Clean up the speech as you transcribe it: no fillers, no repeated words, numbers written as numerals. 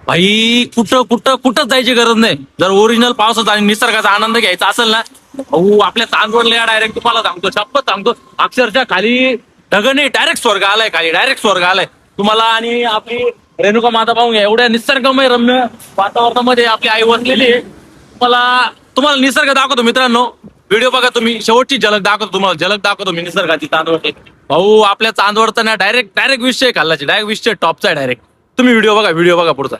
भाई कुठं कुठं कुठंच जायची गरज नाही. जर ओरिजिनल पावसाचा आणि निसर्गाचा आनंद घ्यायचा असेल ना, भाऊ आपल्या चांदवडला डायरेक्ट तुम्हाला सांगतो, शपथ सांगतो, अक्षरशः खाली ढग नाही, डायरेक्ट स्वर्ग आलाय, खाली डायरेक्ट स्वर्ग आलाय तुम्हाला. आणि आपली रेणुका माता पाहून घ्या, एवढ्या निसर्गमय रम्य वातावरणामध्ये आपली आई वसलेली आहे. तुम्हाला तुम्हाला निसर्ग दाखवतो मित्रांनो, व्हिडिओ बघा तुम्ही, शेवटची झलक दाखवतो तुम्हाला, झलक दाखवतो मी निसर्गाची चांदवड. भाऊ आपल्या चांदवडचा ना डायरेक्ट विषय खाल्लाची, डायरेक्ट विषय टॉपचा आहे डायरेक्ट. तुम्ही व्हिडिओ बघा पुढचा.